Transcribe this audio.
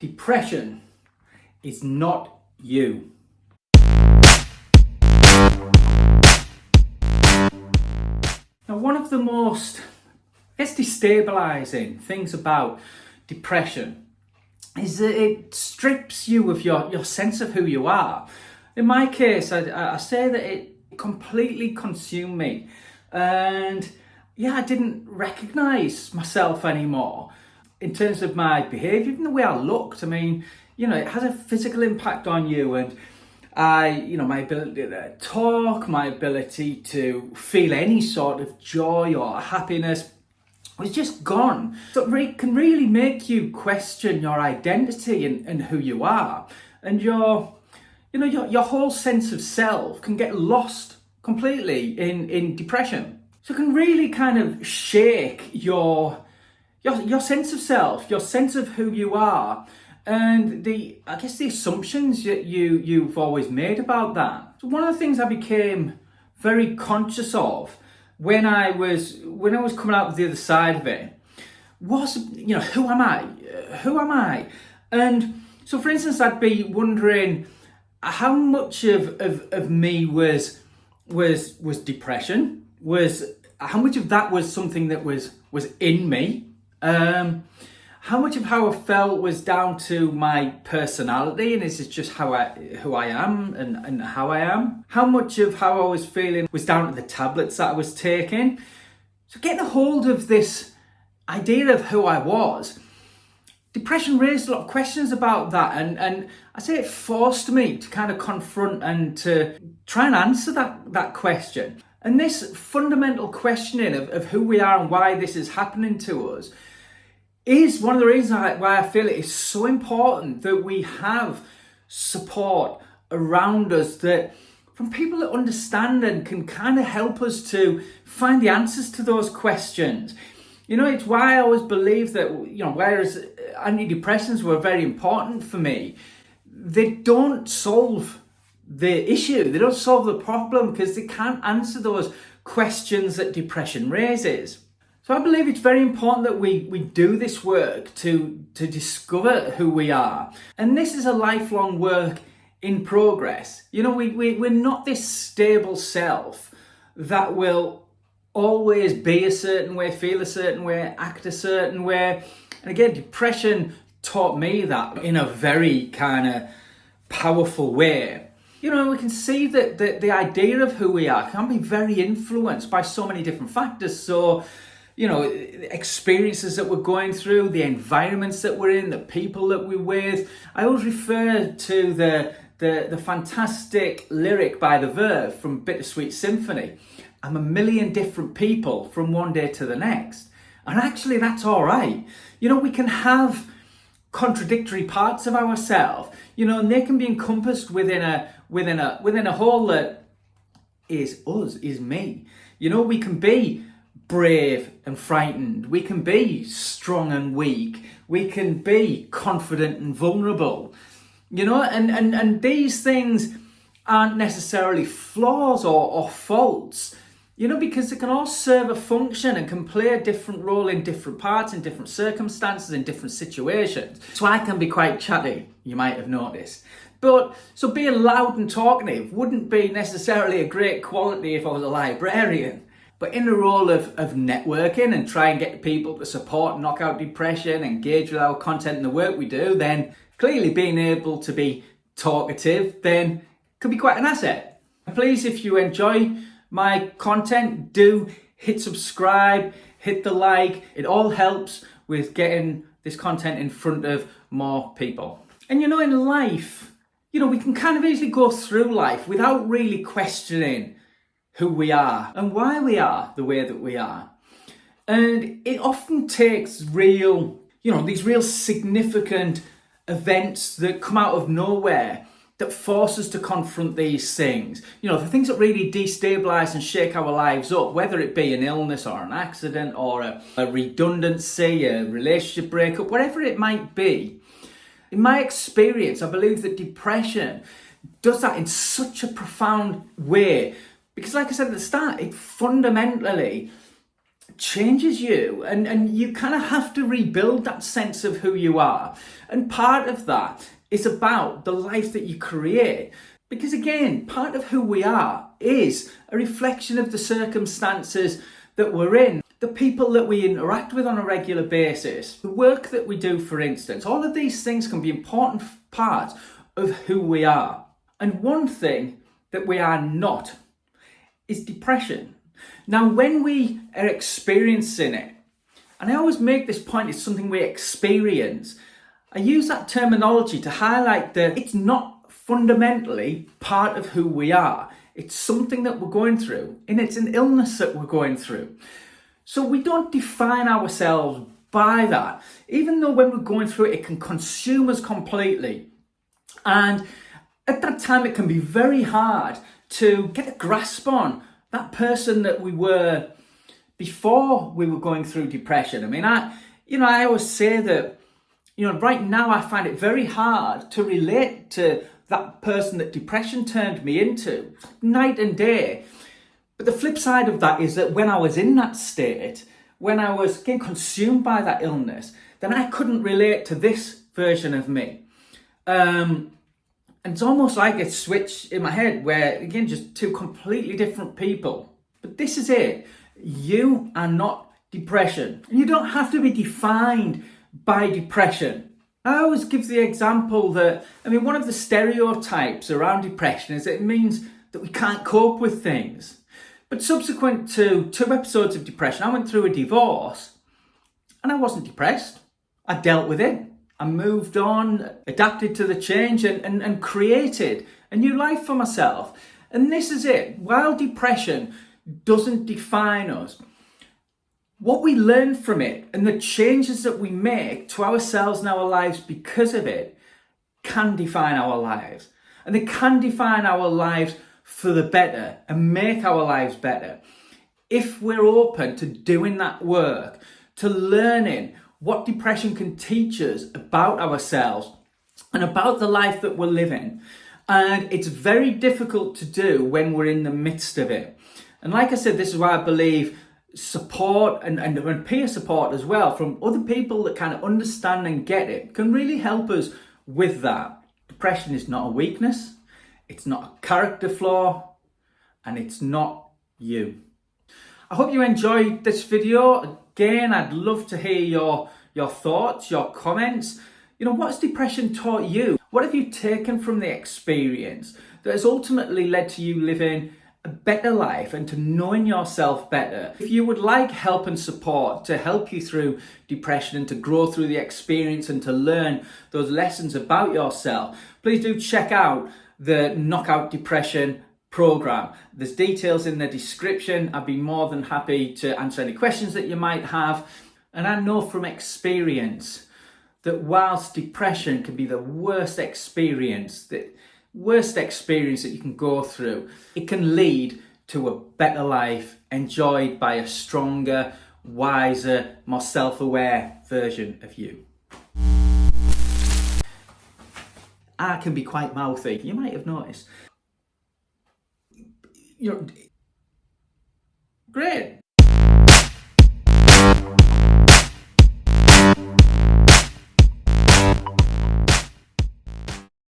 Depression is not you. Now, one of the most, destabilizing things about depression is that it strips you of your sense of who you are. In my case, I say that it completely consumed me. And I didn't recognize myself anymore in terms of my behavior, even the way I looked. I mean, it has a physical impact on you, and my ability to talk, my ability to feel any sort of joy or happiness was just gone. So it can really make you question your identity and who you are, and your whole sense of self can get lost completely in depression. So it can really kind of shake your sense of self, your sense of who you are, and the assumptions that you've always made about that. So one of the things I became very conscious of when I was coming out the other side of it was, who am I? Who am I? And so, for instance, I'd be wondering how much of me was depression, how much of that was something that was in me. How much of how I felt was down to my personality, and is it just who I am and how I am? How much of how I was feeling was down to the tablets that I was taking? So getting a hold of this idea of who I was, depression raised a lot of questions about that, and I say it forced me to kind of confront and to try and answer that question. And this fundamental questioning of who we are and why this is happening to us is one of the reasons why I feel it is so important that we have support around us, that from people that understand and can kind of help us to find the answers to those questions. It's why I always believe that, whereas antidepressants were very important for me, they don't solve the issue, they don't solve the problem, because they can't answer those questions that depression raises. So I believe it's very important that we do this work to discover who we are. And this is a lifelong work in progress. We're not this stable self that will always be a certain way, feel a certain way, act a certain way. And again, depression taught me that in a very kind of powerful way. We can see that the idea of who we are can be very influenced by so many different factors. So, experiences that we're going through, the environments that we're in, the people that we're with. I always refer to the fantastic lyric by The Verve from Bittersweet Symphony. I'm a million different people from one day to the next. And actually, that's all right. We can have contradictory parts of ourselves, and they can be encompassed within a whole that is us, is me. We can be brave and frightened. We can be strong and weak. We can be confident and vulnerable. And these things aren't necessarily flaws or faults, because they can all serve a function and can play a different role in different parts, in different circumstances, in different situations. So I can be quite chatty, you might have noticed. But so being loud and talkative wouldn't be necessarily a great quality if I was a librarian. But in the role of networking and try and get people to support and knock out depression, engage with our content and the work we do, then clearly being able to be talkative then could be quite an asset. Please, if you enjoy my content, do hit subscribe, hit the like. It all helps with getting this content in front of more people. And in life, we can kind of easily go through life without really questioning who we are and why we are the way that we are. And it often takes these real significant events that come out of nowhere that force us to confront these things. The things that really destabilize and shake our lives up, whether it be an illness or an accident or a redundancy, a relationship breakup, whatever it might be. In my experience, I believe that depression does that in such a profound way. Because like I said at the start, it fundamentally changes you, and you kind of have to rebuild that sense of who you are. And part of that is about the life that you create. Because again, part of who we are is a reflection of the circumstances that we're in, the people that we interact with on a regular basis, the work that we do, for instance. All of these things can be important parts of who we are. And one thing that we are not is depression. Now, when we are experiencing it, and I always make this point, it's something we experience, I use that terminology to highlight that it's not fundamentally part of who we are. It's something that we're going through, and it's an illness that we're going through. So we don't define ourselves by that, even though when we're going through it, it can consume us completely. And at that time, it can be very hard to get a grasp on that person that we were before we were going through depression. I mean, I always say that, right now I find it very hard to relate to that person that depression turned me into, night and day. But the flip side of that is that when I was in that state, when I was getting consumed by that illness, then I couldn't relate to this version of me. And it's almost like a switch in my head where, again, just two completely different people. But this is it. You are not depression. And you don't have to be defined by depression. I always give the example that, one of the stereotypes around depression is that it means that we can't cope with things. But subsequent to 2 episodes of depression, I went through a divorce and I wasn't depressed. I dealt with it. I moved on, adapted to the change and created a new life for myself. And this is it. While depression doesn't define us, what we learn from it and the changes that we make to ourselves and our lives because of it can define our lives. And they can define our lives for the better and make our lives better if we're open to doing that work, to learning what depression can teach us about ourselves and about the life that we're living. And it's very difficult to do when we're in the midst of it. And like I said, this is why I believe support and peer support as well from other people that kind of understand and get it can really help us with that. Depression is not a weakness, it's not a character flaw, and it's not you. I hope you enjoyed this video. Again, I'd love to hear your thoughts, your comments. What's depression taught you? What have you taken from the experience that has ultimately led to you living a better life and to knowing yourself better? If you would like help and support to help you through depression and to grow through the experience and to learn those lessons about yourself, please do check out the Knockout Depression program. There's details in the description. I'd be more than happy to answer any questions that you might have. And I know from experience that whilst depression can be the worst experience that you can go through, it can lead to a better life enjoyed by a stronger, wiser, more self-aware version of you. I can be quite mouthy, you might have noticed. Great.